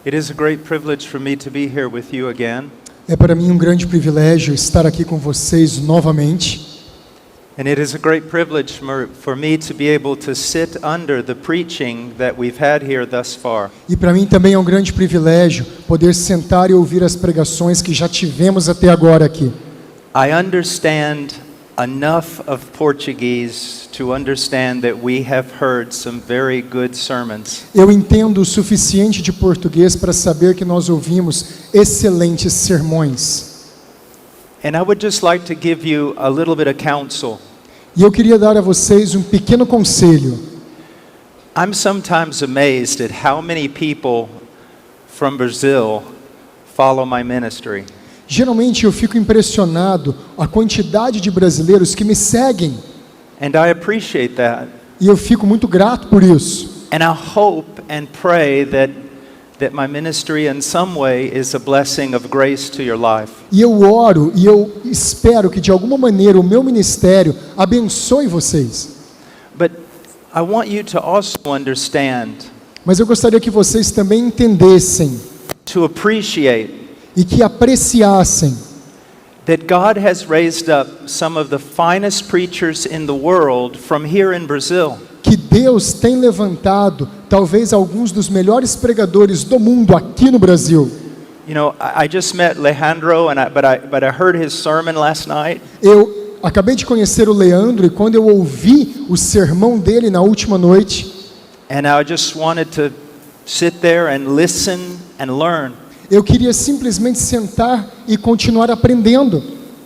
It is a great privilege for me to be here with you again. É para mim um grande privilégio estar aqui com vocês novamente. And it is a great privilege for me to be able to sit under the preaching that we've had here thus far. E para mim também é um grande privilégio poder sentar e ouvir as pregações que já tivemos até agora aqui. I understand enough of Portuguese to understand that we have heard some very good sermons. Eu entendo o suficiente de português para saber que nós ouvimos excelentes sermões. And I would just like to give you a little bit of counsel. E eu queria dar a vocês um pequeno conselho. I'm sometimes amazed at how many people from Brazil follow my ministry. Geralmente eu fico impressionado a quantidade de brasileiros que me seguem. And I appreciate that. E eu fico muito grato por isso. And I hope and pray that my ministry in some way is a blessing of grace to your life. E eu oro e eu espero que de alguma maneira o meu ministério abençoe vocês. But I want you to also understand, Mas eu gostaria que vocês também entendessem to appreciate e que apreciassem that God has raised up some of the finest preachers in the world from here in Brazil. que Deus tem levantado talvez alguns dos melhores pregadores do mundo aqui no Brasil. You know, I just met Alejandro, but I heard his sermon last night. Eu acabei de conhecer o Leandro e quando eu ouvi o sermão dele na última noite, And I just wanted to sit there and listen and learn. eu queria simplesmente sentar e continuar aprendendo.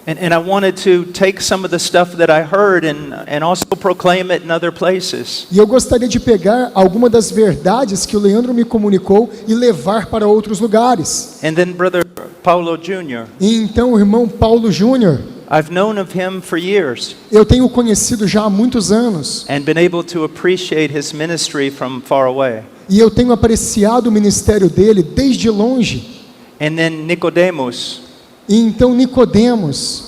And I wanted to take some of the stuff that I heard and also proclaim it in other places. E eu gostaria de pegar alguma das verdades que o Leandro me comunicou e levar para outros lugares. And then Brother Paulo Jr., E então o irmão Paulo Júnior, I've known of him for years eu tenho conhecido já há muitos anos. and been able to appreciate his ministry from far away. E eu tenho apreciado o ministério dele desde longe. And then Nicodemus, E então Nicodemos,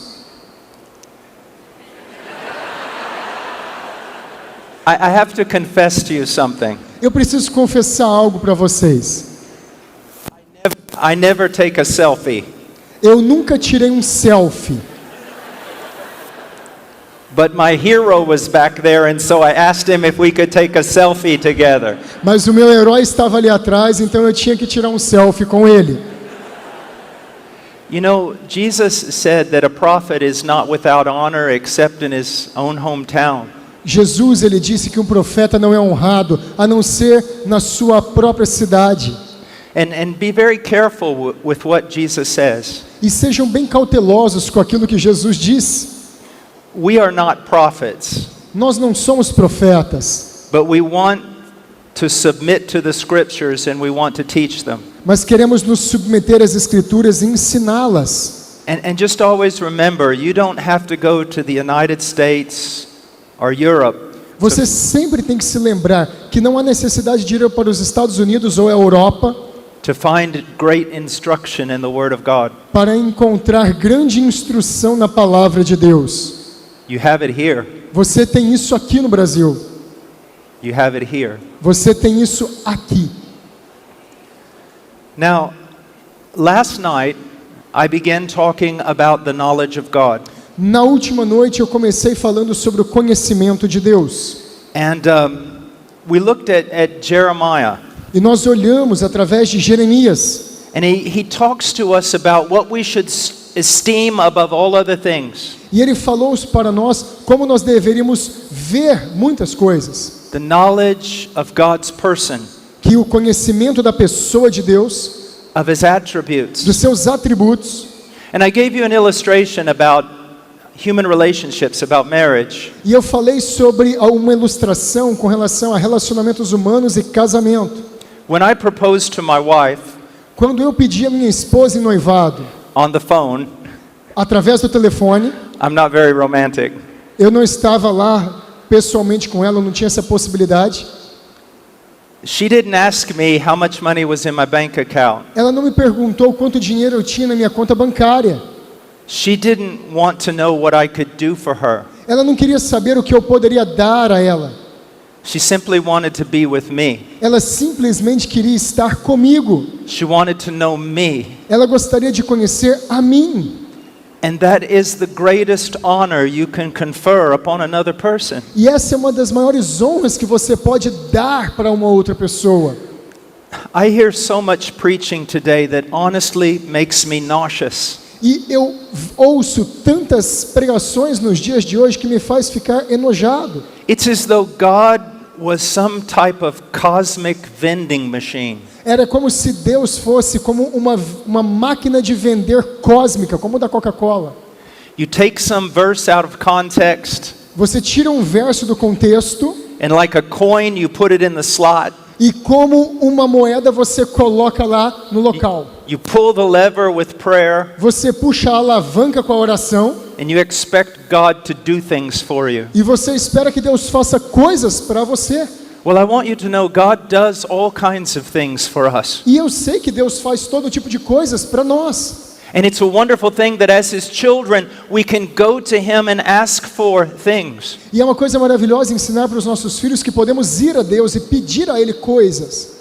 I have to confess to you something. eu preciso confessar algo para vocês. I never take a selfie, Eu nunca tirei um selfie, but my hero was back there, and so I asked him if we could take a selfie together. mas o meu herói estava ali atrás, então eu tinha que tirar um selfie com ele. You know, Jesus said that a prophet is not without honor except in his own hometown. Jesus, ele disse que um profeta não é honrado a não ser na sua própria cidade. And be very careful with what Jesus says. E sejam bem cautelosos com aquilo que Jesus diz. We are not prophets, Nós não somos profetas, but we want to submit to the scriptures and we want to teach them. mas queremos nos submeter às Escrituras e ensiná-las. And just always remember, you don't have to go to the United States or Europe Você sempre tem que se lembrar que não há necessidade de ir para os Estados Unidos ou a Europa to find great instruction in the Word of God. para encontrar grande instrução na palavra de Deus. You have it here. Você tem isso aqui no Brasil. You have it here. Você tem isso aqui. Now, last night I began talking about the knowledge of God. Na última noite eu comecei falando sobre o conhecimento de Deus. And we looked at Jeremiah. E nós olhamos através de Jeremias. And he talks to us about what we should esteem above all other things. E ele falou para nós como nós deveríamos ver muitas coisas. The knowledge of God's person, Que o conhecimento da pessoa de Deus, of his attributes. dos seus atributos. And I gave you an illustration about human relationships, about marriage. E eu falei sobre uma ilustração com relação a relacionamentos humanos e casamento. When I proposed to my wife Quando eu pedi a minha esposa em noivado, on the phone, através do telefone, I'm not very romantic. eu não estava lá pessoalmente com ela, eu não tinha essa possibilidade. She didn't ask me how much money was in my bank account. Ela não me perguntou quanto dinheiro eu tinha na minha conta bancária. She didn't want to know what I could do for her. Ela não queria saber o que eu poderia dar a ela. She simply wanted to be with me. Ela simplesmente queria estar comigo. She wanted to know me. Ela gostaria de conhecer a mim. And that is the greatest honor you can confer upon another person. E essa é uma das maiores honras que você pode dar para uma outra pessoa. I hear so much preaching today that honestly makes me nauseous. E eu ouço tantas pregações nos dias de hoje que me faz ficar enojado. It's as though God was some type of cosmic vending machine. Era como se Deus fosse como uma máquina de vender cósmica, como da Coca-Cola. You take some verse out of context, Você tira um verso do contexto and like a coin, you put it in the slot. e como uma moeda você coloca lá no local. You pull the lever with prayer, Você puxa a alavanca com a oração and you expect God to do things for you. e você espera que Deus faça coisas para você. Well, I want you to know God does all kinds of things for us. E eu sei que Deus faz todo tipo de coisas para nós. And it's a wonderful thing that as His children, we can go to Him and ask for things. E é uma coisa maravilhosa ensinar para os nossos filhos que podemos ir a Deus e pedir a Ele coisas.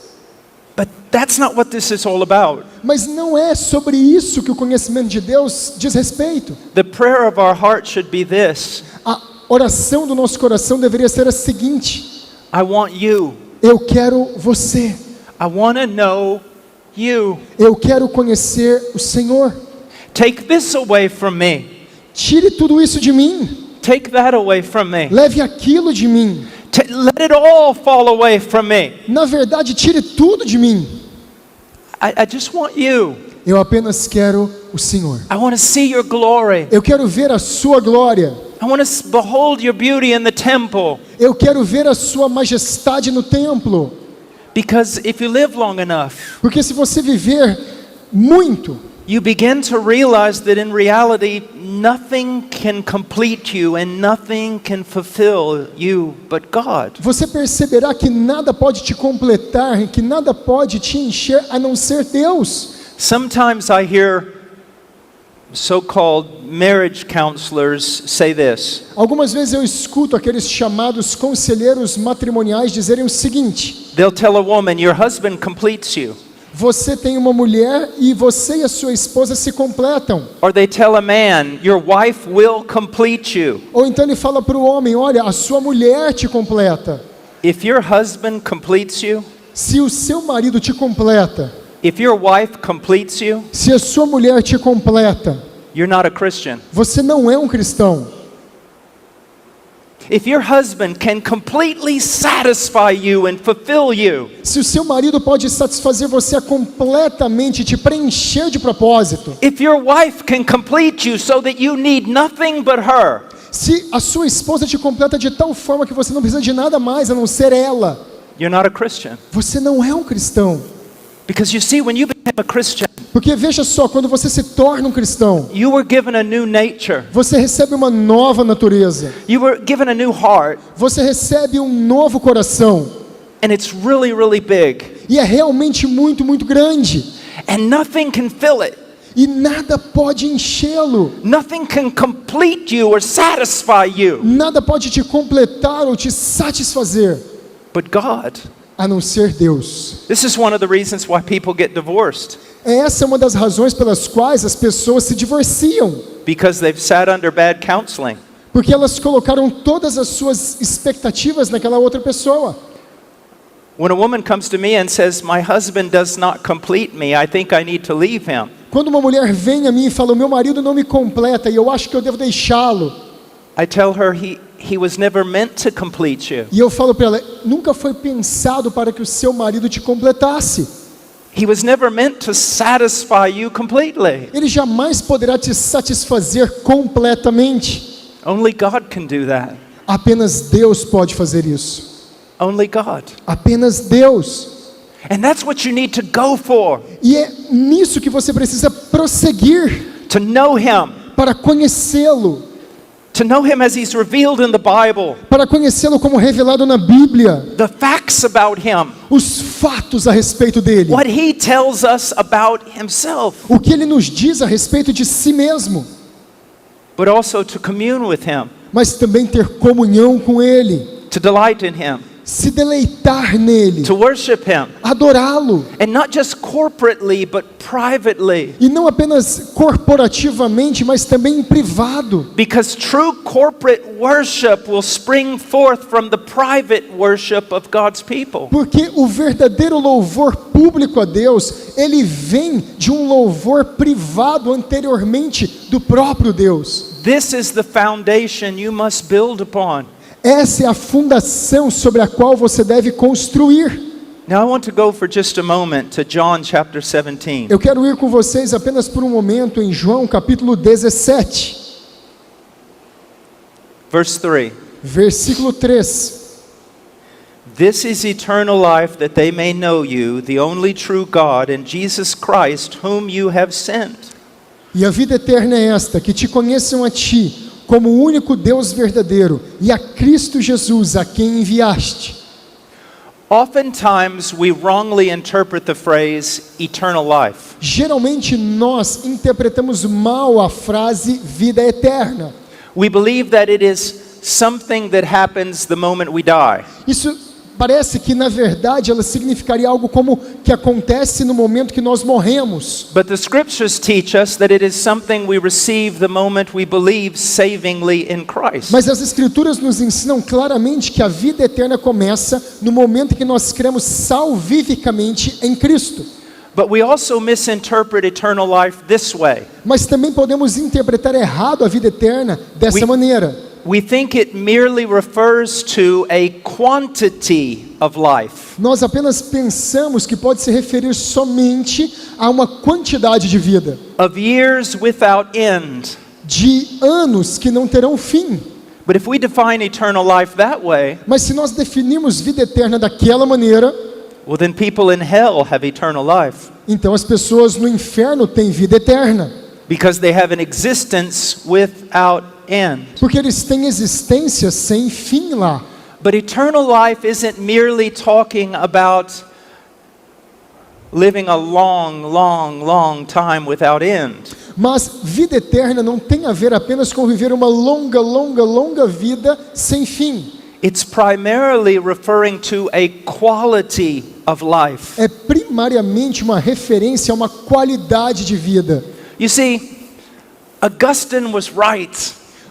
But that's not what this is all about. Mas não é sobre isso que o conhecimento de Deus diz respeito. The prayer of our heart should be this: A oração do nosso coração deveria ser a seguinte: I want you. eu quero você. I want to know you. Eu quero conhecer o Senhor. Take this away from me. Tire tudo isso de mim. Take that away from me. Leve aquilo de mim. Let it all fall away from me. Na verdade, tire tudo de mim. I just want you. Eu apenas quero o Senhor. I want to see your glory. Eu quero ver a sua glória. I want to behold your beauty in the temple. Eu quero ver a sua majestade no templo. Because if you live long enough, Porque se você viver muito, you begin to realize that in reality, nothing can complete you and nothing can fulfill you but God. você perceberá que nada pode te completar, que nada pode te encher a não ser Deus. Sometimes I hear so-called marriage counselors say this: Algumas vezes eu escuto aqueles chamados conselheiros matrimoniais dizerem o seguinte: they'll tell a woman, your husband completes you. você tem uma mulher e você e a sua esposa se completam. Or they tell a man, your wife will complete you. Ou então ele fala para o homem: olha, a sua mulher te completa. If your husband completes you, Se o seu marido te completa, if your wife completes you, se a sua mulher te completa, you're not a Christian. você não é um cristão. If your husband can completely satisfy you and fulfill you, Se o seu marido pode satisfazer você completamente, te preencher de propósito. if your wife can complete you so that you need nothing but her, Se a sua esposa te completa de tal forma que você não precisa de nada mais a não ser ela, you're not a Christian. você não é um cristão. Because you see, when you become a Christian, Porque veja só, quando você se torna um cristão, you were given a new nature. você recebe uma nova natureza. You were given a new heart, Você recebe um novo coração. and it's really, really big. E é realmente muito, muito grande. And nothing can fill it. E nada pode enchê-lo. Nothing can complete you or satisfy you Nada pode te completar ou te satisfazer, but God. a não ser Deus. This is one of the reasons why people get divorced, Essa é uma das razões pelas quais as pessoas se divorciam. because they've sat under bad counseling. Porque elas colocaram todas as suas expectativas naquela outra pessoa. When a woman comes to me and says, my husband does not complete me, I think I need to leave him. Quando uma mulher vem a mim e fala: o meu marido não me completa e eu acho que eu devo deixá-lo. I tell her he was never meant to complete you. E eu falo para ela: nunca foi pensado para que o seu marido te completasse. He was never meant to satisfy you completely. Ele jamais poderá te satisfazer completamente. Only God can do that. Apenas Deus pode fazer isso. Only God. Apenas Deus. And that's what you need to go for, E é nisso que você precisa prosseguir, to know Him, para conhecê-lo, to know Him as He's revealed in the Bible, para conhecê-lo como revelado na Bíblia, the facts about Him, os fatos a respeito dele, what He tells us about Himself, o que ele nos diz a respeito de si mesmo, but also to commune with Him, mas também ter comunhão com ele, to delight in Him. se deleitar nele, to worship Him. adorá-lo. And not just corporately, but privately. E não apenas corporativamente, mas também em privado. Because true corporate worship will spring forth from the private worship of God's people. Porque o verdadeiro louvor público a Deus, ele vem de um louvor privado anteriormente do próprio Deus. This is the foundation you must build upon. Essa é a fundação sobre a qual você deve construir. Now I want to go for just a moment to John chapter 17. Eu quero ir com vocês apenas por um momento em João capítulo 17, Verse 3. versículo 3. This is eternal life, that they may know you, the only true God, and Jesus Christ, whom you have sent. E a vida eterna é esta, que te conheçam a ti, como o único Deus verdadeiro, e a Cristo Jesus, a quem enviaste. Oftentimes we wrongly interpret the phrase eternal life. Geralmente nós interpretamos mal a frase vida eterna. We believe that it is something that happens the moment we die. Isso parece que na verdade ela significaria algo como que acontece no momento que nós morremos. But the scriptures teach us that it is something we receive the moment we believe savingly in Christ. Mas as escrituras nos ensinam claramente que a vida eterna começa no momento que nós cremos salvificamente em Cristo. But we also misinterpret eternal life this way. Mas também podemos interpretar errado a vida eterna dessa maneira. We think it merely refers to a quantity of life. Nós apenas pensamos que pode se referir somente a uma quantidade de vida, Of years without end. de anos que não terão fim. But if we define eternal life that way, Mas se nós definirmos vida eterna daquela maneira, well then people in hell have eternal life. então as pessoas no inferno têm vida eterna, Because they have an existence without end. porque eles têm existência sem fim lá. But eternal life isn't merely talking about living a long time without end. Mas vida eterna não tem a ver apenas com viver uma longa vida sem fim. It's primarily referring to a quality of life. É primariamente uma referência a uma qualidade de vida. You see, Augustine was right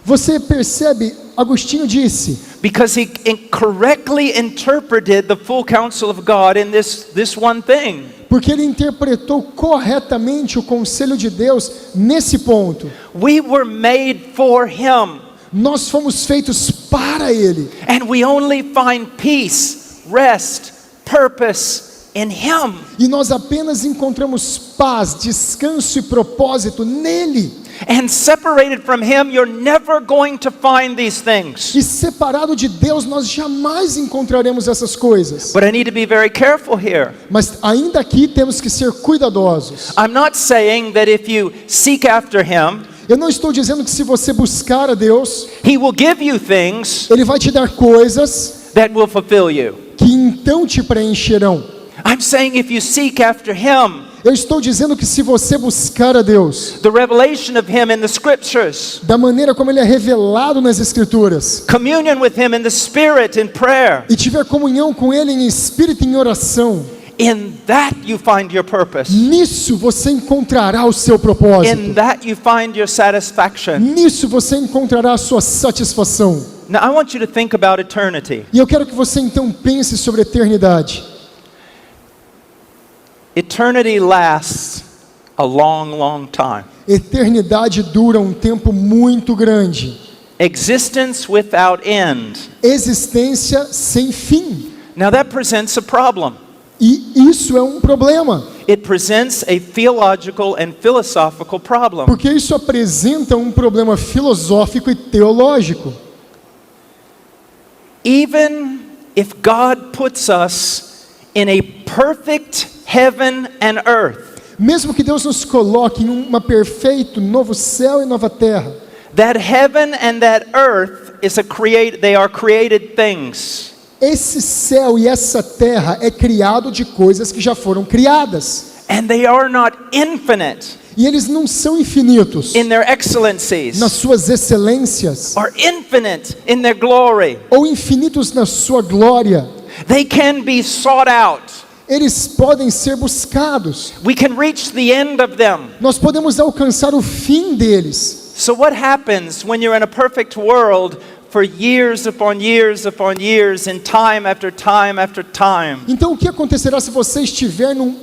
Você percebe, Agostinho disse, because he correctly interpreted the full counsel of God in this one thing. porque ele interpretou corretamente o conselho de Deus nesse ponto. We were made for him, Nós fomos feitos para ele. and we only find peace, rest, purpose in him. E nós apenas encontramos paz, descanso e propósito nele. And separated from him, you're never going to find these things. E separado de Deus, nós jamais encontraremos essas coisas. But I need to be very careful here. Mas ainda aqui temos que ser cuidadosos. I'm not saying that if you seek after him, Eu não estou dizendo que se você buscar a Deus, he will give you things Ele vai te dar coisas that will fulfill you. que então te preencherão. I'm saying if you seek after him, Eu estou dizendo que se você buscar a Deus, the revelation of him in the scriptures, da maneira como Ele é revelado nas Escrituras, communion with him in the spirit in prayer, e tiver comunhão com Ele em espírito e em oração, in that you find your purpose. nisso você encontrará o seu In propósito. that you find your satisfaction. Nisso você encontrará a sua satisfação. Now I want you to think about eternity. E eu quero que você então pense sobre a eternidade. Eternity lasts a long time. Eternidade dura um tempo muito grande. Existence without end. Existência sem fim. Now that presents a problem. E isso é um problema, It presents a theological and philosophical problem. porque isso apresenta um problema filosófico e teológico. Even if God puts us in a perfect heaven and earth, Mesmo que Deus nos coloque em um perfeito novo céu e nova terra, that heaven and that earth they are created things. esse céu e essa terra é criado de coisas que já foram criadas. And they are not infinite E eles não são infinitos in their excellencies nas suas excelências, or infinite in their glory. ou infinitos na sua glória. They can be sought out. Eles podem ser buscados. We can reach the end of them. Nós podemos alcançar o fim deles. So what happens when you're in a perfect world for years upon years upon years and time after time after time? Então o que acontecerá se você estiver num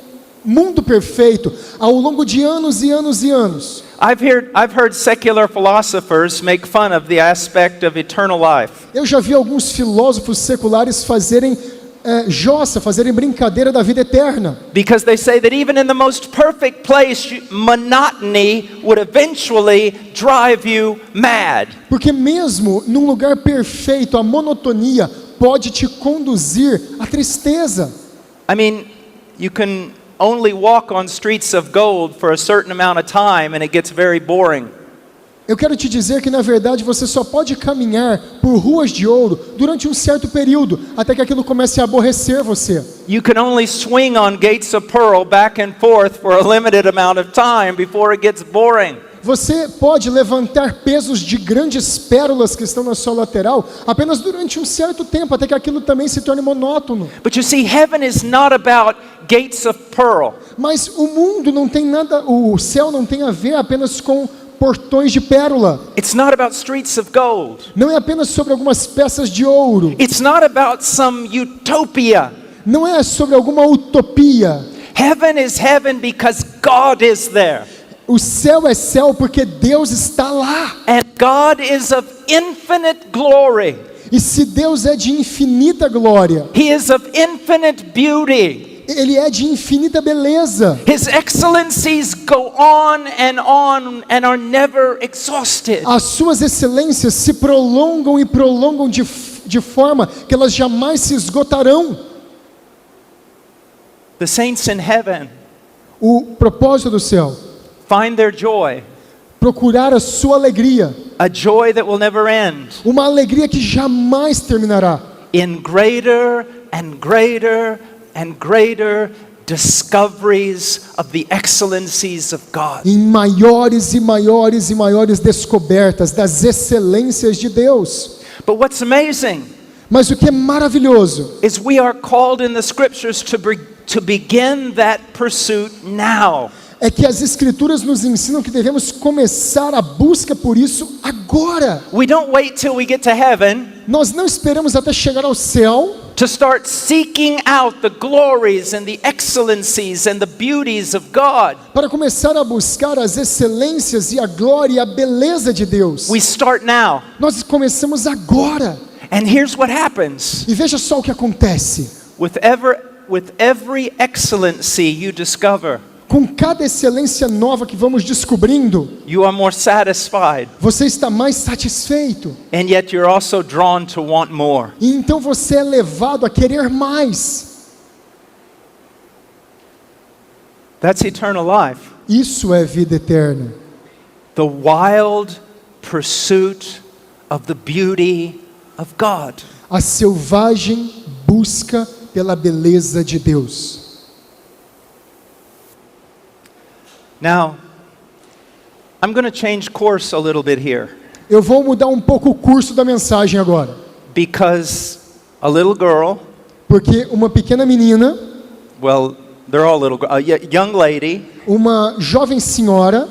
mundo perfeito ao longo de anos e anos e anos? I've heard secular philosophers make fun of the aspect of eternal life. Eu já vi alguns filósofos seculares fazerem fazerem brincadeira da vida eterna. Because they say that even in the most perfect place, monotony would eventually drive you mad. Porque mesmo num lugar perfeito, a monotonia pode te conduzir à tristeza. I mean, you can only walk on streets of gold for a certain amount of time and it gets very boring. Eu quero te dizer que na verdade você só pode caminhar por ruas de ouro durante um certo período, até que aquilo comece a aborrecer você. You can only swing on gates of pearl back and forth for a limited amount of time before it gets boring. Você pode levantar pesos de grandes pérolas que estão na sua lateral apenas durante um certo tempo, até que aquilo também se torne monótono. But you see, heaven is not about gates of pearl. Mas o mundo não tem nada, o céu não tem a ver apenas com portões de pérola. It's not about streets of gold. Não é apenas sobre algumas peças de ouro. It's not about some utopia. Não é sobre alguma utopia. Heaven is heaven because God is there. O céu é céu porque Deus está lá. And God is of infinite glory. E se Deus é de infinita glória, He is of infinite beauty. Ele é de infinita beleza. His excellencies go on and are never exhausted. As suas excelências se prolongam e prolongam de forma que elas jamais se esgotarão. The saints in heaven O propósito do céu, find their joy, procurar a sua alegria, a joy that will never end, uma alegria que jamais terminará, in greater and greater and greater discoveries of the excellencies of God. em maiores e maiores e maiores descobertas das excelências de Deus. But what's amazing Mas o que é maravilhoso is we are called in the scriptures to begin that pursuit now. é que as Escrituras nos ensinam que devemos começar a busca por isso agora. We don't wait till we get to heaven Nós não esperamos até chegar ao céu to start seeking out the glories and the excellencies and the beauties of God. para começar a buscar as excelências e a glória e a beleza de Deus. We start now. Nós começamos agora. And here's what happens. E veja só o que acontece. With every excellency you discover, Com cada excelência nova que vamos descobrindo, you are more satisfied. você está mais satisfeito. And yet you're also drawn to want more. E então você é levado a querer mais. That's eternal life. Isso é vida eterna. The wild pursuit of the beauty of God. A selvagem busca pela beleza de Deus. Now, I'm going to change course a little bit here Eu vou mudar um pouco o curso da mensagem agora. because a little girl, Porque uma pequena menina, well, they're all little, a young lady uma jovem senhora,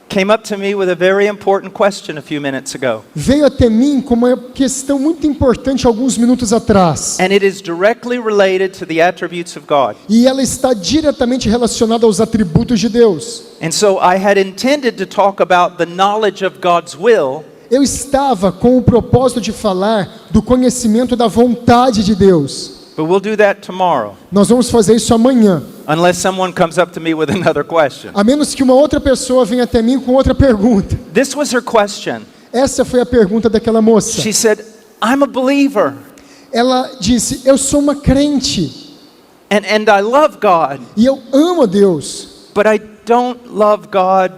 came up to me with a very important question a few minutes ago. veio até mim com uma questão muito importante alguns minutos atrás. And it is directly related to the attributes of God. E ela está diretamente relacionada aos atributos de Deus. And so I had intended to talk about the knowledge of God's will, Eu estava com o propósito de falar do conhecimento da vontade de Deus. but we'll do that tomorrow, Nós vamos fazer isso amanhã. unless someone comes up to me with another question. A menos que uma outra pessoa venha até mim com outra pergunta. This was her question. Essa foi a pergunta daquela moça. She said, I'm a believer, Ela disse, eu sou uma crente. and I love God, E eu amo a Deus. but I don't love God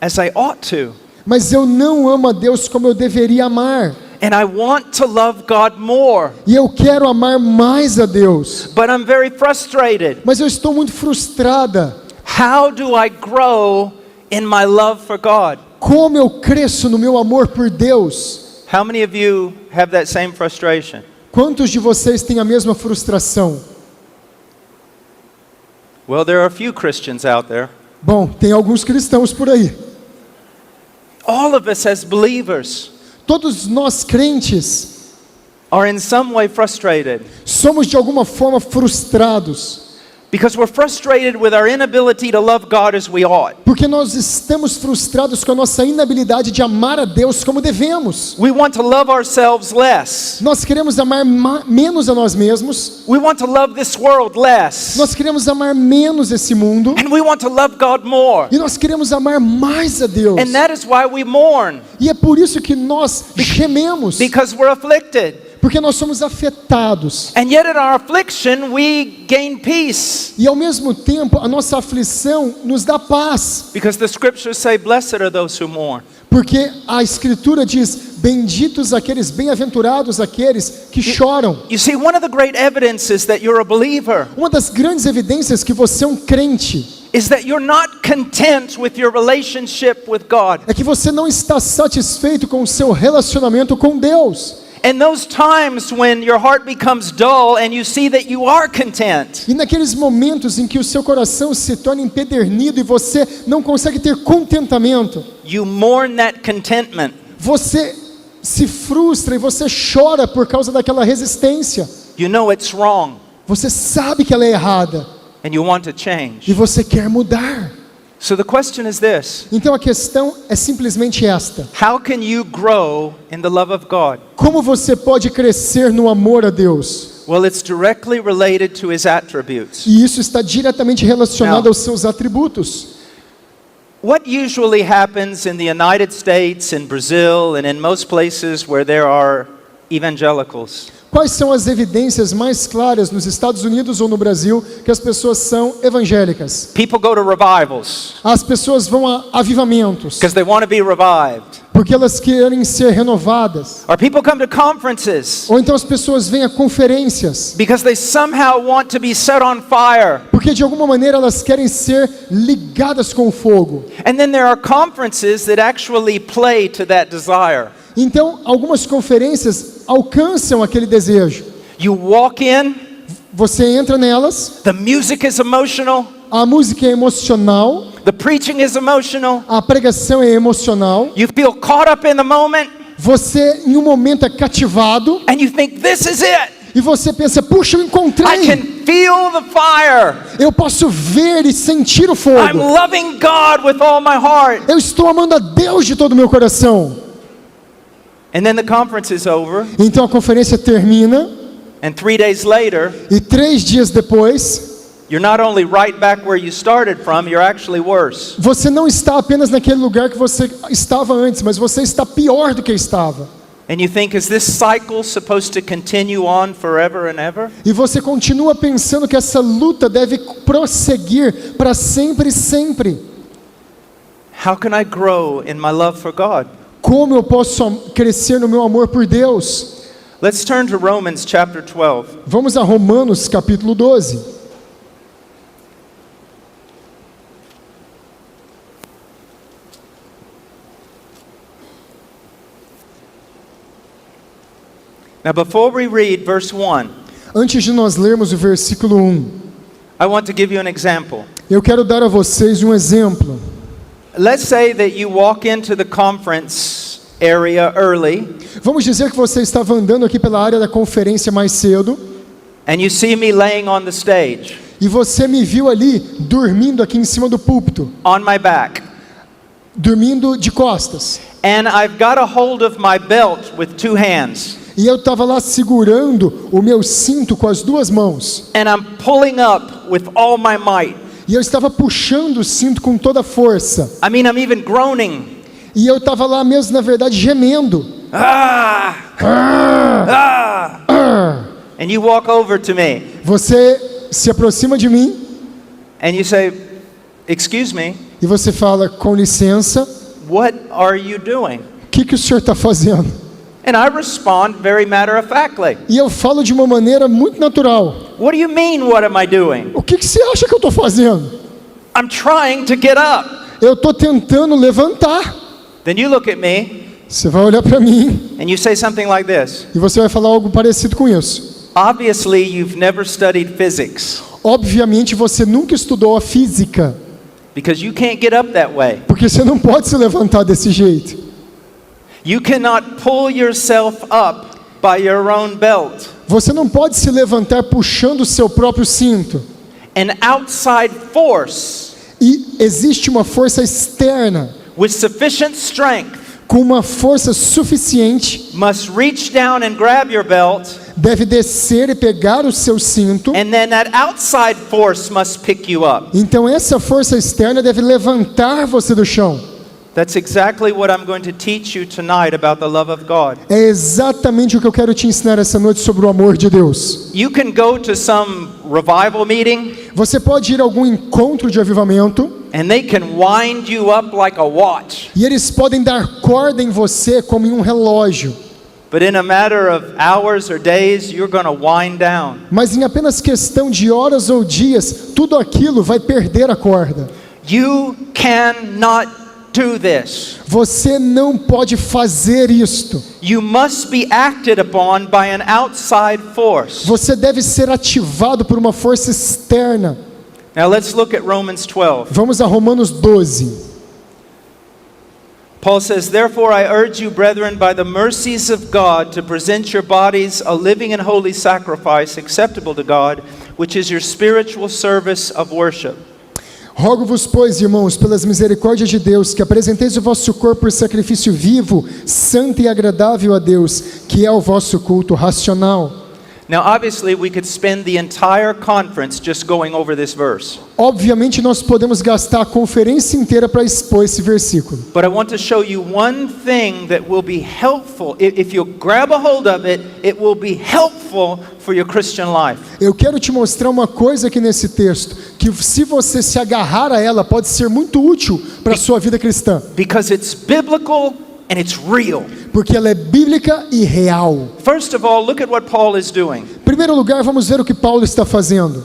as I ought to. Mas eu não amo a Deus como eu deveria amar. And I want to love God more, E eu quero amar mais a Deus. but I'm very frustrated. Mas eu estou muito frustrada. How do I grow in my love for God? Como eu cresço no meu amor por Deus? How many of you have that same frustration? Quantos de vocês têm a mesma frustração? Well, there are a few Christians out there. Bom, tem alguns cristãos por aí. All of us as believers Todos nós crentes are in some way frustrated somos de alguma forma frustrados, because we're frustrated with our inability to love God as we ought. porque nós estamos frustrados com a nossa inabilidade de amar a Deus como devemos. We want to love ourselves less. Nós queremos amar menos a nós mesmos, We want to love this world less. nós queremos amar menos esse mundo, And we want to love God more. e nós queremos amar mais a Deus. And that is why we mourn, E é por isso que nós gememos, because we're afflicted. porque nós somos afetados. And yet in our affliction we gain peace, E ao mesmo tempo, a nossa aflição nos dá paz, because the scriptures say, "Blessed are those who mourn." porque a Escritura diz: benditos aqueles, bem-aventurados aqueles que choram. You see, one of the great evidences that you're a believer Uma das grandes evidências que você é um crente is that you're not content with your relationship with God. é que você não está satisfeito com o seu relacionamento com Deus. And those times when your heart becomes dull and you see that you are content, E naqueles momentos em que o seu coração se torna empedernido e você não consegue ter contentamento, you mourn that contentment. você se frustra e você chora por causa daquela resistência. You know it's wrong Você sabe que ela é errada and you want to e change. você quer mudar. So the question is this: Então a questão é simplesmente esta: how can you grow in the love of God? como você pode crescer no amor a Deus? Well, it's directly related to his attributes. E isso está diretamente relacionado Não. aos seus atributos. What usually happens in the United States, in Brazil, and in most places where there are evangelicals? Quais são as evidências mais claras nos Estados Unidos ou no Brasil que as pessoas são evangélicas? People go to revivals As pessoas vão a avivamentos because they want to be revived. porque elas querem ser renovadas. Or people come to conferences Ou então as pessoas vêm a conferências because they somehow want to be set on fire. porque de alguma maneira elas querem ser ligadas com o fogo. And then there are conferences that actually play to that desire. Então, algumas conferências alcançam aquele desejo. You walk in, Você entra nelas, the music is emotional, a música é emocional, the preaching is emotional, a pregação é emocional, you feel caught up in the moment, você em um momento é cativado and you think, this is it. e você pensa: puxa, eu I encontrei, can feel the fire. eu posso ver e sentir o I'm fogo, loving God with all my heart. eu estou amando a Deus de todo o meu coração. And then the conference is over, Então a conferência termina and 3 days later, e 3 dias depois, you're not only right back where you started from, you're actually worse. você não está apenas naquele lugar que você estava antes, mas você está pior do que estava. And you think, is this cycle supposed to continue on forever and ever? E você continua pensando que essa luta deve prosseguir para sempre e sempre. How can I grow in my love for God? Como eu posso crescer no meu amor por Deus? Let's turn to Romans chapter 12. Vamos a Romanos capítulo 12. Now before we read verse 1, Antes de nós lermos o versículo 1, I want to give you an example. eu quero dar a vocês um exemplo. Let's say that you walk into the conference area early Vamos dizer que você estava andando aqui pela área da conferência mais cedo and you see me laying on the stage e você me viu ali dormindo aqui em cima do púlpito, on my back. dormindo de costas. And I've got a hold of my belt with 2 hands. E eu estava lá segurando o meu cinto com as 2 mãos. And I'm pulling up with all my might. E eu estava puxando o cinto com toda a força. I mean, I'm even groaning. E eu estava lá mesmo, na verdade, gemendo. Ah! Ah! And you walk over to me Você se aproxima de mim and you say, excuse me, e você fala: com licença, what are you doing? o que o senhor está fazendo? And I respond very matter-of-factly. E eu falo de uma maneira muito natural: What do you mean, what am I doing? o que você acha que eu estou fazendo? I'm trying to get up. Eu estou tentando levantar. Then you look at me Você vai olhar para mim and you say something like this. e você vai falar algo parecido com isso. Obviously, you've never studied physics Obviamente você nunca estudou a física, because you can't get up that way. porque você não pode se levantar desse jeito. You cannot pull yourself up by your own belt. Você não pode se levantar puxando o seu próprio cinto. An outside force E existe uma força externa with sufficient strength com uma força suficiente, must reach down and grab your belt, deve descer e pegar o seu cinto. and then that outside force must pick you up. Então essa força externa deve levantar você do chão. That's exactly what I'm going to teach you tonight about the love of God. É exatamente o que eu quero te ensinar essa noite sobre o amor de Deus. You can go to some revival meeting Você pode ir a algum encontro de avivamento and they can wind you up like a watch. e eles podem dar corda em você como em um relógio. But in a matter of hours or days, you're going to wind down. Mas em apenas questão de horas ou dias, tudo aquilo vai perder a corda. You cannot do this. Você não pode fazer isto. You must be acted upon by an outside force. Você deve ser ativado por uma força externa. Now let's look at Romans 12. Vamos a Romanos 12. Paul says, "Therefore I urge you, brethren, by the mercies of God, to present your bodies a living and holy sacrifice acceptable to God, which is your spiritual service of worship." Rogo-vos, pois, irmãos, pelas misericórdias de Deus, que apresenteis o vosso corpo por sacrifício vivo, santo e agradável a Deus, que é o vosso culto racional. Now obviously we could spend the entire conference just going over this verse. Obviamente nós podemos gastar a conferência inteira para expor esse versículo. But I want to show you one thing that will be helpful. If you grab a hold of it, it will be helpful for your Christian life. Eu quero te mostrar uma coisa aqui nesse texto, que se você se agarrar a ela, pode ser muito útil para a sua vida cristã. Because it's biblical and it's real. Porque ela é bíblica e real. First of all, look at what Paul is doing. Em primeiro lugar, vamos ver o que Paulo está fazendo.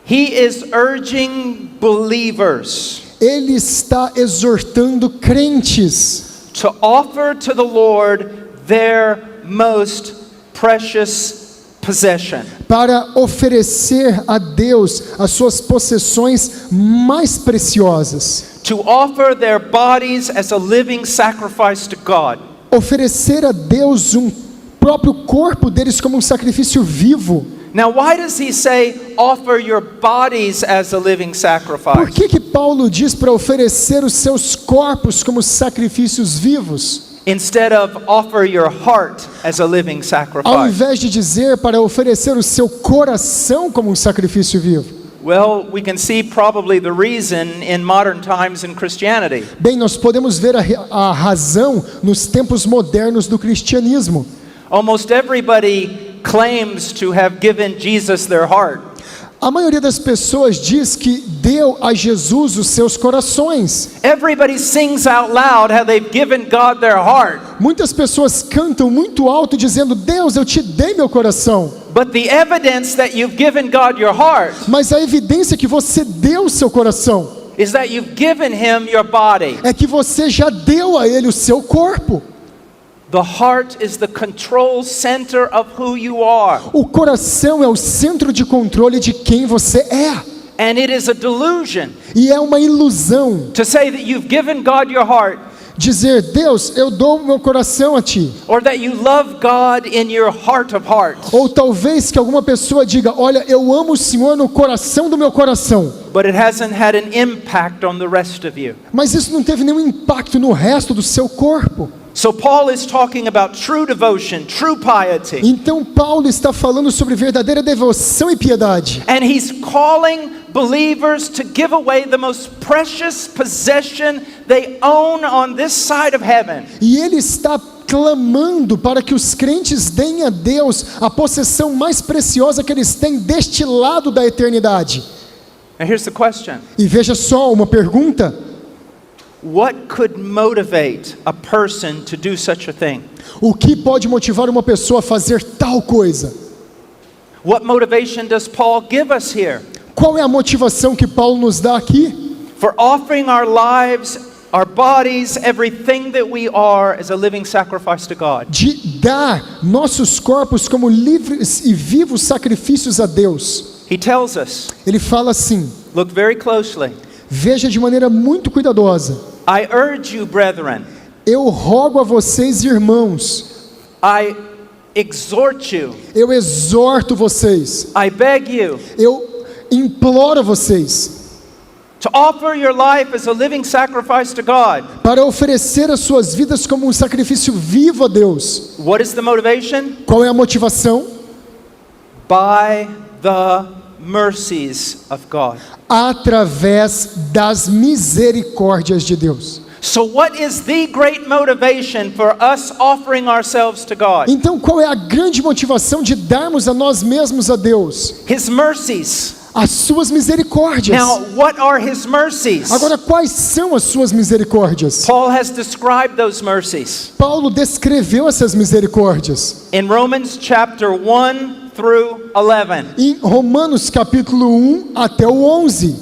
He is urging believers Ele está exortando crentes to offer to the Lord their most precious possession. para oferecer a Deus as suas possessões mais preciosas. To offer their bodies as a living sacrifice to God. Oferecer a Deus um próprio corpo deles como um sacrifício vivo. Now, why does he say offer your bodies as a living Por sacrifice? que Paulo diz para oferecer os seus corpos como sacrifícios vivos, Instead of offer your heart as a living ao sacrifice? invés de dizer para oferecer o seu coração como um sacrifício vivo? Well, we can see probably the reason in modern times in Christianity. Bem, nós podemos ver a razão nos tempos modernos do cristianismo. Almost everybody claims to have given Jesus their heart. A maioria das pessoas diz que deu a Jesus os seus corações. Everybody sings out loud how they've given God their heart. Muitas pessoas cantam muito alto dizendo: Deus, eu te dei meu coração. But the evidence that you've given God your heart Mas a evidência que você deu o seu coração is that you've given him your body. é que você já deu a ele o seu corpo. The heart is the control center of who you are. O coração é o centro de controle de quem você é. And it is a delusion E é uma ilusão to say that you've given God your heart dizer: Deus, eu dou o meu coração a ti. or that you love God in your heart of hearts. Ou talvez que alguma pessoa diga: olha, eu amo o Senhor no coração do meu coração. But it hasn't had an impact on the rest of you. Mas isso não teve nenhum impacto no resto do seu corpo. So Paul is talking about true devotion, true piety. Então Paulo está falando sobre verdadeira devoção e piedade. And he's calling believers to give away the most precious possession they own on this side of heaven. E ele está clamando para que os crentes deem a Deus a possessão mais preciosa que eles têm deste lado da eternidade. Now here's the question. E veja só uma pergunta: What could motivate a person to do such a thing? o que pode motivar uma pessoa a fazer tal coisa? What motivation does Paul give us here? Qual é a motivação que Paulo nos dá aqui? For offering our lives our bodies, everything that we are, as a living sacrifice to God. de dar nossos corpos como livres e vivos sacrifícios a Deus. He tells us, Ele fala assim, look very closely. veja de maneira muito cuidadosa. I urge you, brethren, Eu rogo a vocês, irmãos, I exhort you, eu exorto vocês, I beg you, eu imploro a vocês, to offer your life as a living sacrifice to God. para oferecer as suas vidas como um sacrifício vivo a Deus. What is the motivation? Qual é a motivação? By the mercies of God. Através das misericórdias de Deus. So what is the great motivation for us offering ourselves to God? Então, qual é a grande motivação de darmos a nós mesmos a Deus? His mercies. As suas misericórdias. Now, what are His mercies? Agora, quais são as suas misericórdias? Paul has described those mercies Paulo descreveu essas misericórdias in Romans chapter 1 through 11. em Romanos capítulo 1 até o 11.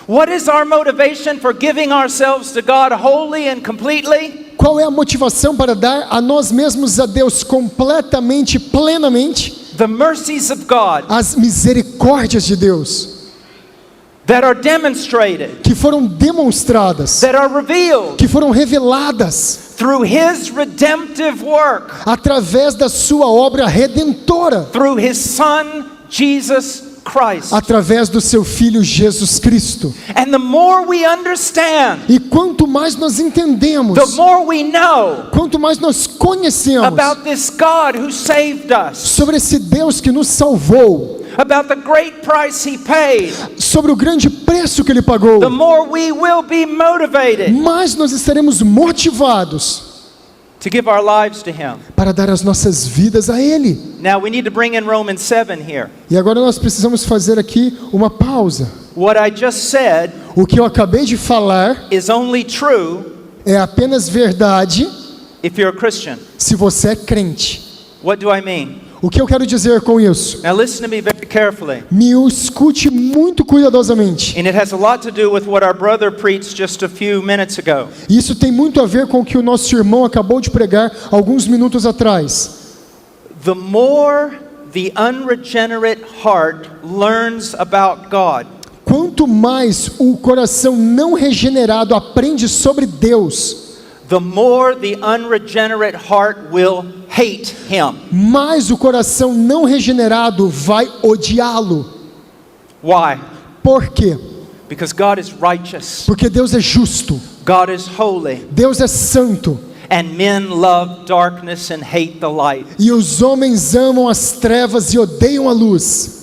What is our motivation for giving ourselves to God wholly and completely? Qual é a motivação para dar a nós mesmos a Deus completamente, plenamente? The mercies of God As misericórdias de Deus, that are demonstrated, que foram demonstradas, that are revealed que foram reveladas through His redemptive work, através da sua obra redentora, through His Son, Jesus Christ. através do seu Filho Jesus Cristo. And the more we understand, E quanto mais nós entendemos, the more we know quanto mais nós conhecemos about this God who saved us, sobre esse Deus que nos salvou, about the great price He paid, sobre o grande preço que Ele pagou, the more we will be motivated mais nós estaremos motivados to give our lives to Him. para dar as nossas vidas a Ele. Now we need to bring in Romans 7 here. E agora nós precisamos fazer aqui uma pausa. What I just said O que eu acabei de falar is only true é apenas verdade if you're a Christian. se você é crente. What do I mean? O que eu quero dizer com isso? Now listen to me very carefully. Me escute muito cuidadosamente. And it has a lot to do with what our brother preached just a few minutes ago. Isso tem muito a ver com o que o nosso irmão acabou de pregar alguns minutos atrás. The more the unregenerate heart learns about God, Quanto mais o coração não regenerado aprende sobre Deus, the more the unregenerate heart will hate Him. mais o coração não regenerado vai odiá-lo. Why? Por quê? Because God is righteous. Porque Deus é justo, God is holy. Deus é santo, And men love darkness and hate the light. e os homens amam as trevas e odeiam a luz.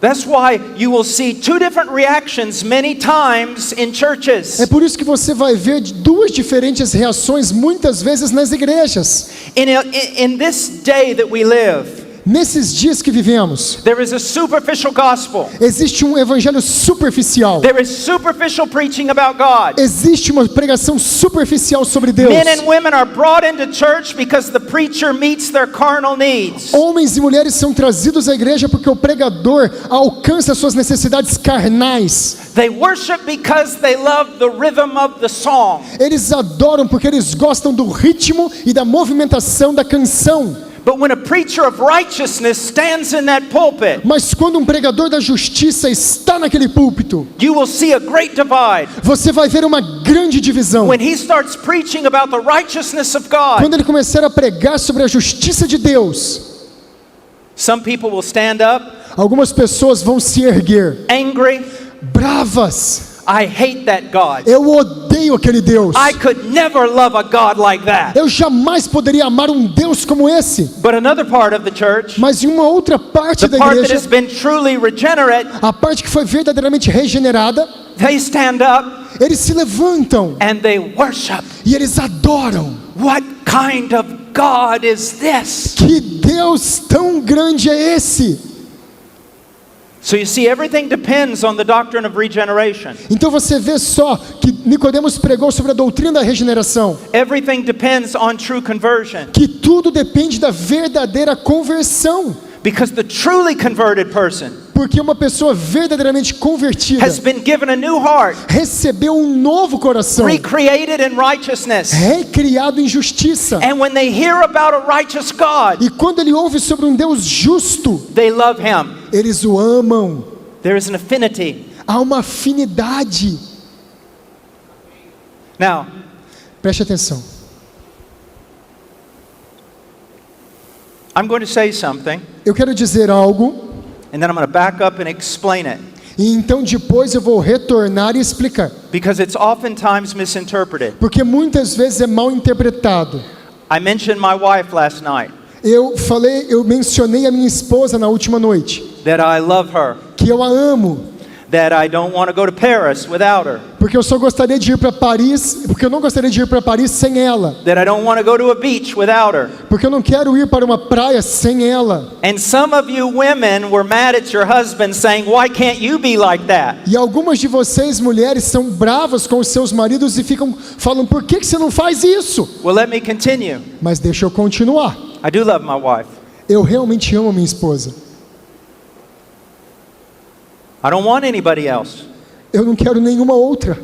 That's why you will see two different reactions many times in churches. É por isso que você vai ver duas diferentes reações muitas vezes nas igrejas. In this day that we live, Nesses dias que vivemos, there is a superficial gospel. existe um evangelho superficial. There is superficial preaching about God. Existe uma pregação superficial sobre Deus. Men and women are brought into church because the preacher meets their carnal needs. Homens e mulheres são trazidos à igreja porque o pregador alcança suas necessidades carnais. They worship because they love the rhythm of the song. Eles adoram porque eles gostam do ritmo e da movimentação da canção. But when a preacher of righteousness stands in that pulpit, Mas quando um pregador da justiça está naquele púlpito, you will see a great divide. você vai ver uma grande divisão. When he starts preaching about the righteousness of God, Quando ele começar a pregar sobre a justiça de Deus, some people will stand up algumas pessoas vão se erguer, angry. bravas. I hate that God. Eu odeio aquele Deus. I could never love a God like that. Eu jamais poderia amar um Deus como esse. But another part of the church, Mas em uma outra parte the da part that igreja, has been truly regenerate, a parte que foi verdadeiramente regenerada, they stand up eles se levantam and they worship. e eles adoram. What kind of God is this? Que Deus tão grande é esse? So you see, everything depends on the doctrine of regeneration. Então você vê só que Nicodemos pregou sobre a doutrina da regeneração, Everything depends on true conversion. que tudo depende da verdadeira conversão. Because the truly converted person Porque uma pessoa verdadeiramente convertida has been given a new heart, recebeu um novo coração, recreated in righteousness. recriado em justiça. And when they hear about a righteous God, E quando ele ouve sobre um Deus justo, they love him. eles o amam. There is an affinity. Há uma afinidade. Now, Preste atenção. I'm going to say something, Eu quero dizer algo, and then I'm going to back up and explain it, e então depois eu vou retornar e explicar. because it's oftentimes misinterpreted. Porque muitas vezes é mal interpretado. I mentioned my wife last night, Eu mencionei a minha esposa na última noite, that I love her, que eu a amo, that I don't want to go to Paris without her, porque eu só gostaria de ir para Paris, porque eu não gostaria de ir para Paris sem ela, that I don't want to go to a beach without her. porque eu não quero ir para uma praia sem ela. And some of you women were mad at your husband saying, "Why can't you be like that?" E algumas de vocês mulheres são bravas com os seus maridos e falam, por que você não faz isso? Well, let me continue. Mas deixa eu continuar. I do love my wife. Eu realmente amo a minha esposa. I don't want anybody else. Eu não quero nenhuma outra.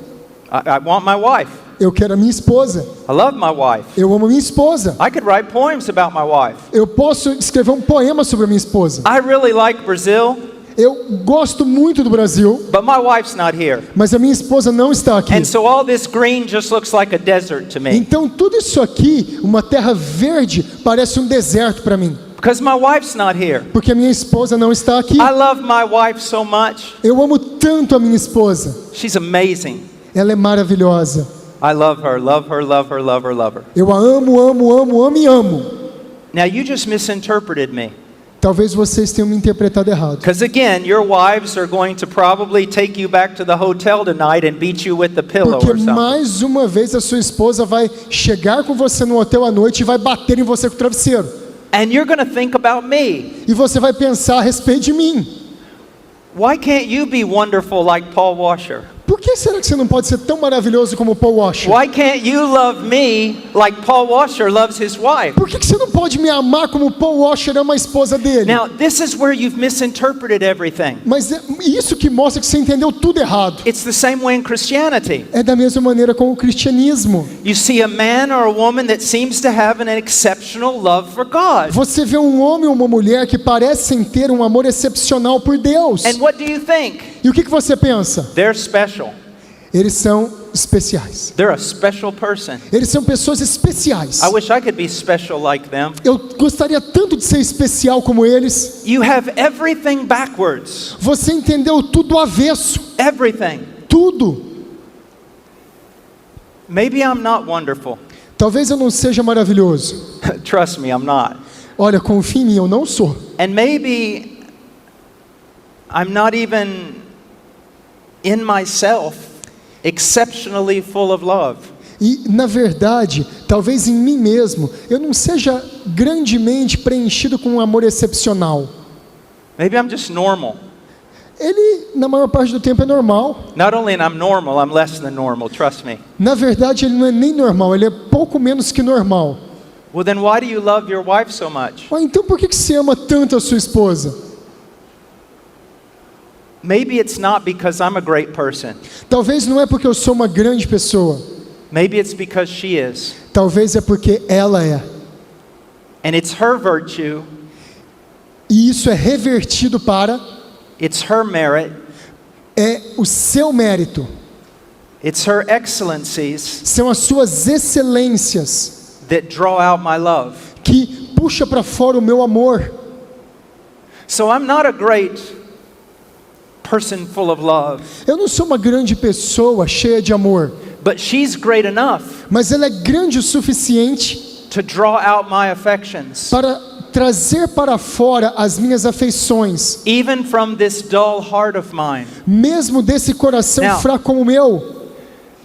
I want my wife. Eu quero a minha esposa. I love my wife. Eu amo a minha esposa. I could write poems about my wife. Eu posso escrever um poema sobre a minha esposa. I really like Brazil, Eu gosto muito do Brasil, but my wife's not here. mas a minha esposa não está aqui. And so all this green just looks like a desert to me. Então tudo isso aqui, uma terra verde, parece um deserto para mim. Because my wife's not here. Porque a minha esposa não está aqui. I love my wife so much. Eu amo tanto a minha esposa. She's amazing. Ela é maravilhosa. I love her, love her, love her, love her, love her. Eu a amo, amo, amo, amo e amo. Now you just misinterpreted me. Talvez vocês tenham me interpretado errado. Because again, your wives are going to probably take you back to the hotel tonight and beat you with the pillow Porque or something. mais uma vez a sua esposa vai chegar com você no hotel à noite e vai bater em você com o travesseiro. And you're going to think about me. E você vai pensar a respeito de mim. Why can't you be wonderful like Paul Washer? Por que será que você não pode ser tão maravilhoso como Paul Washer? Why can't you love me like Paul Washer loves his wife? Por que você não pode me amar como Paul Washer ama a esposa dele? Now, this is where you've misinterpreted everything. Mas é isso que mostra que você entendeu tudo errado. It's the same way in Christianity. É da mesma maneira com o cristianismo. You see a man or a woman that seems to have an exceptional love for God. Você vê um homem ou uma mulher que parecem ter um amor excepcional por Deus. And what do you think? E o que você pensa? They're special. Eles são especiais. They're a special person. Eles são pessoas especiais. I wish I could be special like them. Eu gostaria tanto de ser especial como eles. You have everything backwards. Você entendeu tudo do avesso. Everything. Tudo. Maybe I'm not wonderful. Talvez eu não seja maravilhoso. Trust me, I'm not. Olha, confie em mim, eu não sou. And maybe I'm not even in myself exceptionally full of love. E, na verdade, talvez em mim mesmo, eu não seja grandemente preenchido com um amor excepcional. Maybe I'm just normal. Ele, na maior parte do tempo, é normal. Not only am I normal, I'm less than normal, trust me. Na verdade, ele não é nem normal, ele é pouco menos que normal. Well, then why do you love your wife so much? Mas então por que você ama tanto a sua esposa? Maybe it's not because I'm a great person. Talvez não é porque eu sou uma grande pessoa. Maybe it's because she is. Talvez é porque ela é. And it's her virtue, E isso é revertido para it's her merit, é o seu mérito. it's her excellencies São as suas excelências that draw out my love. que puxa para fora o meu amor. So I'm not a great person full of love, Eu não sou uma grande pessoa cheia de amor, but she's great enough mas ela é grande o suficiente to draw out my affections, para trazer para fora as minhas afeições, even from this dull heart of mine. mesmo desse coração Now- fraco como o meu.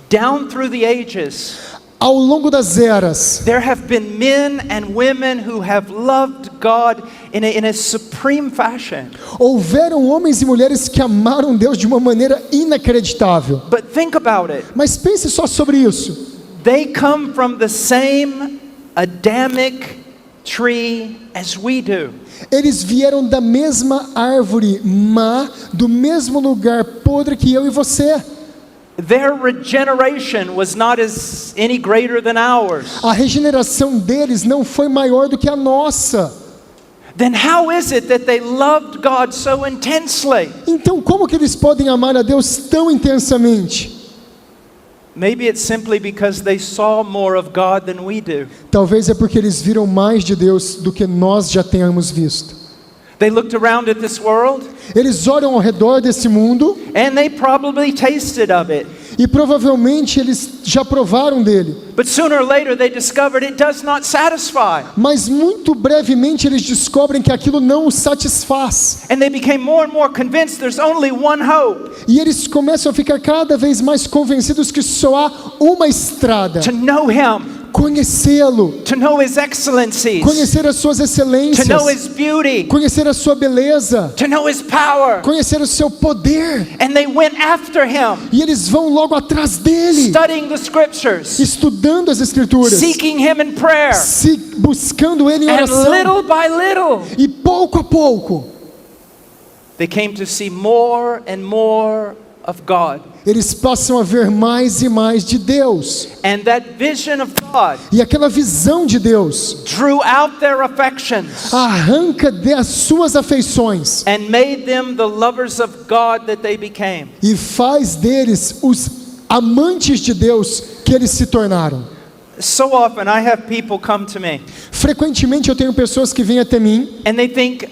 Down through the ages, Ao longo das eras, there have been men and women who have loved God in a supreme fashion. houveram homens e mulheres que amaram Deus de uma maneira inacreditável. But think about it. Mas pense só sobre isso. They come from the same Adamic tree as we do. Eles vieram da mesma árvore má, do mesmo lugar podre que eu e você. Their regeneration was not any greater than ours. A regeneração deles não foi maior do que a nossa. Then how is it that they loved God so intensely? Então como que eles podem amar a Deus tão intensamente? Maybe it's simply because they saw more of God than we do. Talvez é porque eles viram mais de Deus do que nós já tenhamos visto. They looked around at this world Eles olham ao redor desse mundo and they probably tasted of it. e provavelmente eles já provaram dele. But sooner or later they discovered it does not satisfy. Mas muito brevemente eles descobrem que aquilo não os satisfaz. And they became more and more convinced there's only one hope, E eles começam a ficar cada vez mais convencidos que só há uma estrada: to know Him, conhecê-lo, to know His excellencies, conhecer as suas to excelências, know His beauty, conhecer a sua beleza, to know His power. conhecer o seu poder. And they went after Him, E eles vão logo atrás dele, studying the scriptures, estudando as escrituras, seeking Him in prayer. se buscando ele em And oração. little by little, E pouco a pouco, they came to see more and more of God. eles passam a ver mais e mais de Deus. And that vision of God E aquela visão de Deus drew out their affections arranca das suas afeições and made them the lovers of God that they became. e faz deles os amantes de Deus que eles se tornaram. So often I have people come to me Frequentemente eu tenho pessoas que vêm até mim and they think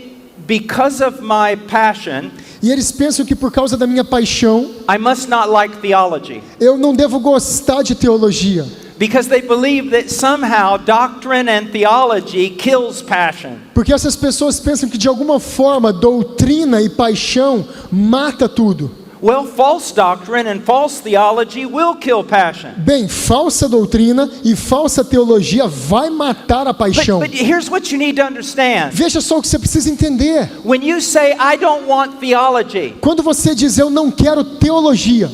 because of my passion, e eles pensam que por causa da minha paixão I must not like theology. eu não devo gostar de teologia, Because they believe that somehow doctrine and theology kills passion. porque essas pessoas pensam que de alguma forma doutrina e paixão mata tudo. Well, false doctrine and false theology will kill passion. Bem, falsa doutrina e falsa teologia vai matar a paixão. But here's what you need to understand. Veja só o que você precisa entender. When you say, I don't want theology, Quando você diz eu não quero teologia,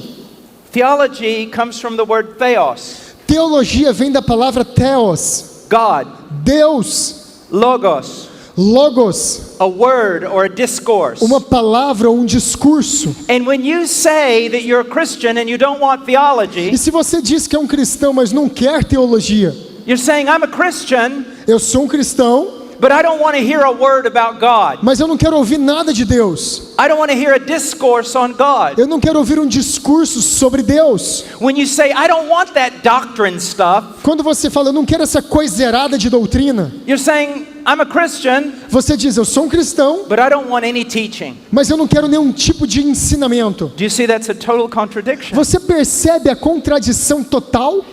theology comes from the word theos, teologia vem da palavra theos, God, Deus, logos, logos, a word or a discourse. uma palavra ou um discurso. And when you say that you're a Christian and you don't want theology, E se você diz que é um cristão, mas não quer teologia, you're saying, I'm a Christian, eu sou um cristão, but I don't want to hear a word about God. mas eu não quero ouvir nada de Deus. I don't want to hear a discourse on God. Eu não quero ouvir um discurso sobre Deus. When you say, I don't want that doctrine stuff, Quando você fala, eu não quero essa coiserada de doutrina, you're saying, I'm a Christian, você diz, eu sou um cristão, but I don't want any teaching. mas eu não quero nenhum tipo de ensinamento. Do you see that's a total contradiction? Você percebe a contradição total?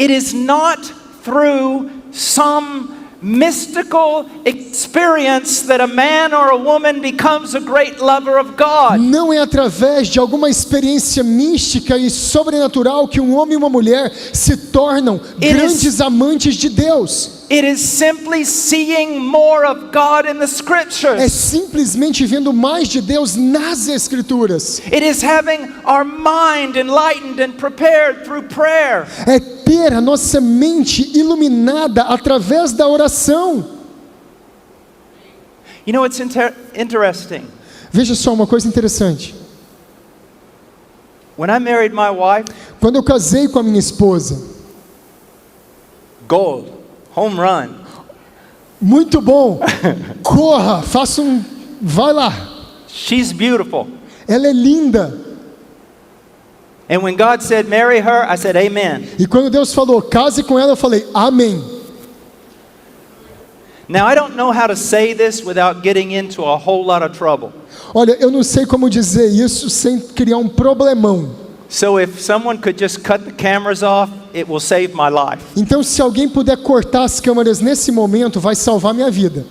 It is not through some mystical experience that a man or a woman becomes a great lover of God. Não é através de alguma experiência mística e sobrenatural que um homem e uma mulher se tornam grandes amantes de Deus. It is simply seeing more of God in the É scriptures. simplesmente vendo mais de Deus nas Escrituras. It is having our mind enlightened and prepared through prayer. É ter a nossa mente iluminada através da oração. You know, it's interesting. Veja só uma coisa interessante. When I married my wife, Quando eu casei com a minha esposa, gold, home run. muito bom, corra, faça vai lá. She's beautiful. Ela é linda. And when God said marry her, I said amen. E quando Deus falou, case com ela, eu falei, amém. Now I don't know how to say this without getting into a whole lot of trouble. Olha, eu não sei como dizer isso sem criar um problemão. So if someone could just cut the cameras off, it will save my life. Então, se alguém puder cortar as câmeras nesse momento, vai salvar minha vida.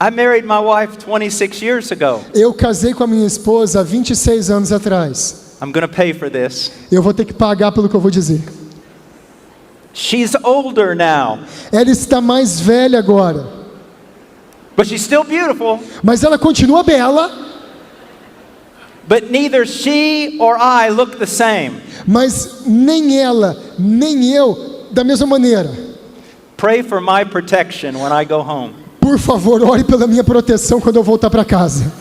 I married my wife 26 years ago. Eu casei com a minha esposa há 26 anos atrás. I'm going to pay for this. Eu vou ter que pagar pelo que eu vou dizer. She's older now, Ela está mais velha agora, but she's still beautiful. mas ela continua bela, But neither she or I look the same. mas nem ela, nem eu, da mesma maneira. Pray for my protection when I go home. Por favor, ore pela minha proteção quando eu voltar para casa.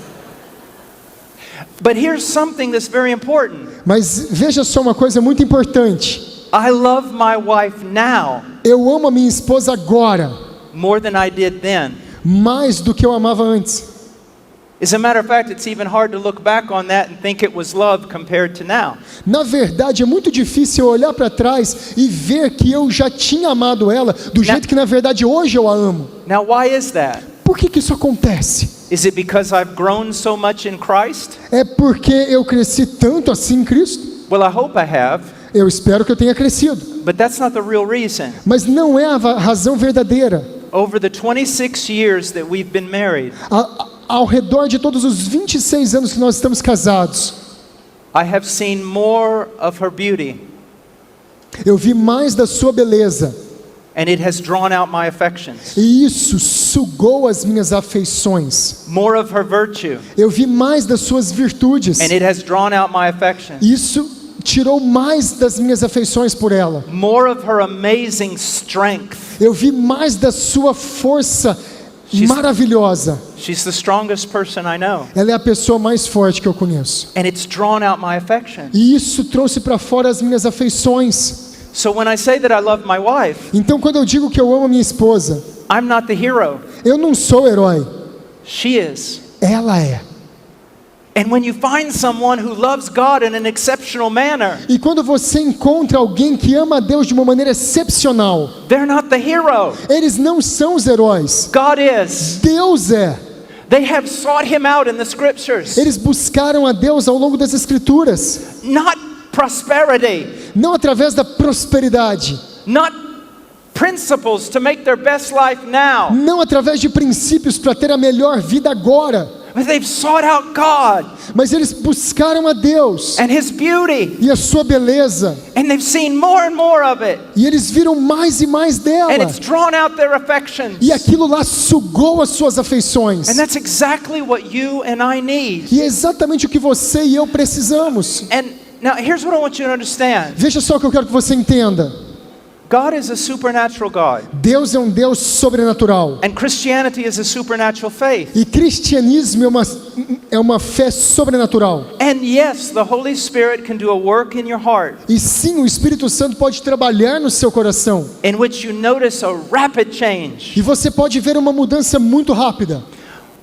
But here's something that's very important. Mas veja só uma coisa muito importante. I love my wife now Eu amo a minha esposa agora, more than I did then. mais do que eu amava antes. As a matter of fact, it's even hard to look back on that and think it was love compared to now. Na verdade, é muito difícil eu olhar para trás e ver que eu já tinha amado ela do jeito que na verdade hoje eu a amo. Now, why is that? Por que isso acontece? Is it because I've grown so much in Christ? É porque eu cresci tanto assim em Cristo? Well, I hope I have, Eu espero que eu tenha crescido. but that's not the real reason. Mas não é a razão verdadeira. Over the 26 years that we've been married, Ao redor de todos os 26 anos que nós estamos casados, I have seen more of her beauty, eu vi mais da sua beleza. and it has drawn out my affections. E isso sugou as minhas afeições. More of her virtue, Eu vi mais das suas virtudes. and it has drawn out my affections. Isso tirou mais das minhas afeições por ela. More of her amazing strength. Eu vi mais da sua força maravilhosa. She's the strongest person I know, Ela é a pessoa mais forte que eu conheço. and it's drawn out my affection. E isso trouxe para fora as minhas afeições. So when I say that I love my wife, Então, quando eu digo que eu amo a minha esposa, I'm not the hero. eu não sou o herói. She is. Ela é. And when you find someone who loves God in an exceptional manner, E quando você encontra alguém que ama a Deus de uma maneira excepcional, they're not the hero. eles não são os heróis. God is. Deus é. They have sought him out in the scriptures. Eles buscaram a Deus ao longo das Escrituras. Not prosperity, Não através da prosperidade. not principles to make their best life now, Não através de princípios para ter a melhor vida agora. but they've sought out God Mas eles buscaram a Deus and his beauty, e a sua beleza. and they've seen more and more of it, E eles viram mais e mais dela. and it's drawn out their affections. E aquilo lá sugou as suas afeições. And that's exactly what you and I need. E é exatamente o que você e eu precisamos. And now here's what I want you to understand. Veja só o que eu quero que você entenda. God is a supernatural God, Deus é um Deus sobrenatural. and Christianity is a supernatural faith. E cristianismo é uma fé sobrenatural. And yes, the Holy Spirit can do a work in your heart E sim, o Espírito Santo pode trabalhar no seu coração. in which you notice a rapid change. E você pode ver uma mudança muito rápida.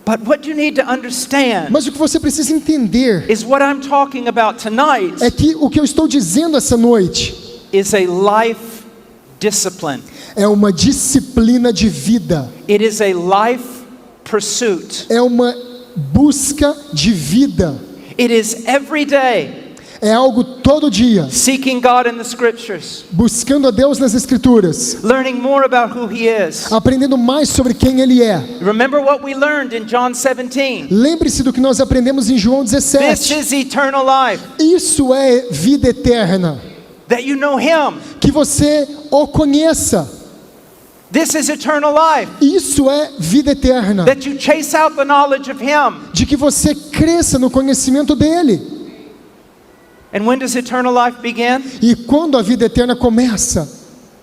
But what you need to understand Mas o que você precisa entender is what I'm talking about tonight é que o que eu estou dizendo essa noite is a life discipline. é uma disciplina de vida. It is a life pursuit. É uma busca de vida. It is every day É algo todo dia. seeking God in the scriptures, Buscando a Deus nas Escrituras. learning more about who He is. Aprendendo mais sobre quem Ele é. Remember what we learned in John 17. Lembre-se do que nós aprendemos em João This 17. is eternal life, Isso é vida eterna. that you know Him. Que você o conheça. This is eternal life, Isso é vida eterna. that you chase out the knowledge of Him. De que você cresça no conhecimento dEle. And when does eternal life begin? E quando a vida eterna começa?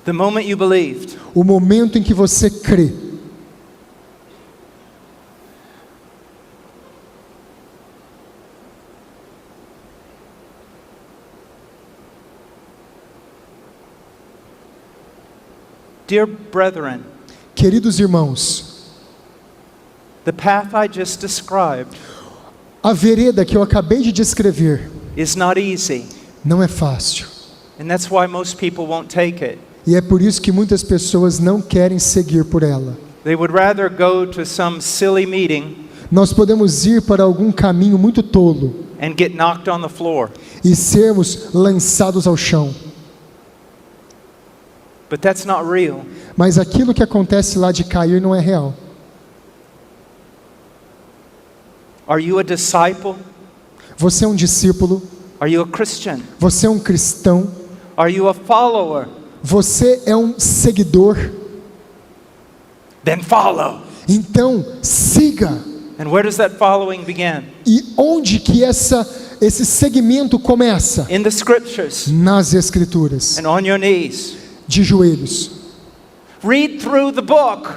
The moment you believed. O momento em que você crê. Dear brethren, Queridos irmãos, the path I just described a vereda que eu acabei de descrever is not easy, não é fácil. and that's why most people won't take it. E é por isso que muitas pessoas não querem seguir por ela. They would rather go to some silly meeting Nós podemos ir para algum caminho muito tolo and get knocked on the floor, e sermos lançados ao chão. but that's not real. Mas aquilo que acontece lá de cair não é real. Are you a disciple? Você é um discípulo, Are you a Christian? você é um cristão, Are you a follower? você é um seguidor. Then follow. Então, siga. And where does that following begin? E onde que esse segmento começa? In the scriptures Nas Escrituras, and on your knees. de joelhos. Read through the book.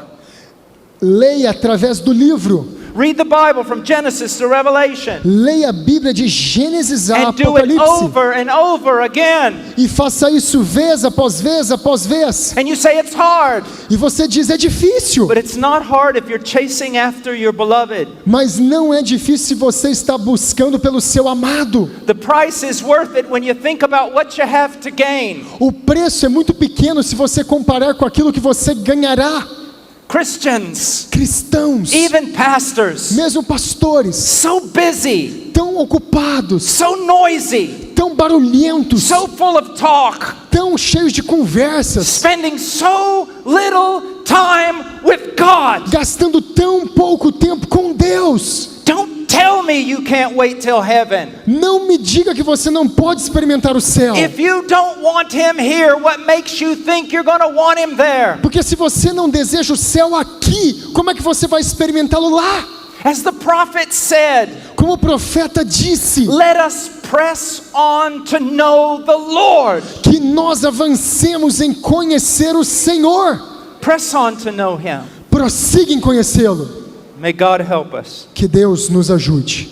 Leia através do livro. Read the Bible from Genesis to Revelation. Leia a Bíblia de Gênesis a And do it Apocalipse. over and over again. E faça isso vez após vez após vez. And you say it's hard. E você diz, é difícil. But it's not hard if you're chasing after your beloved. Mas não é difícil se você está buscando pelo seu amado. The price is worth it when you think about what you have to gain. O preço é muito pequeno se você comparar com aquilo que você ganhará. Christians, Cristãos, even pastors, mesmo pastores, so busy, tão ocupados, so noisy, tão barulhentos, so full of talk, tão cheios de conversas, spending so little time with God. gastando tão pouco tempo com Deus. Don't tell me you can't wait till heaven. Não me diga que você não pode experimentar o céu. If you don't want him here, what makes you think you're going to want him there? Porque se você não deseja o céu aqui, como é que você vai experimentá-lo lá? As the prophet said, Como o profeta disse, let us press on to know the Lord. que nós avancemos em conhecer o Senhor. Press on to know him. Prossiga em conhecê-lo. May God help us. Que Deus nos ajude.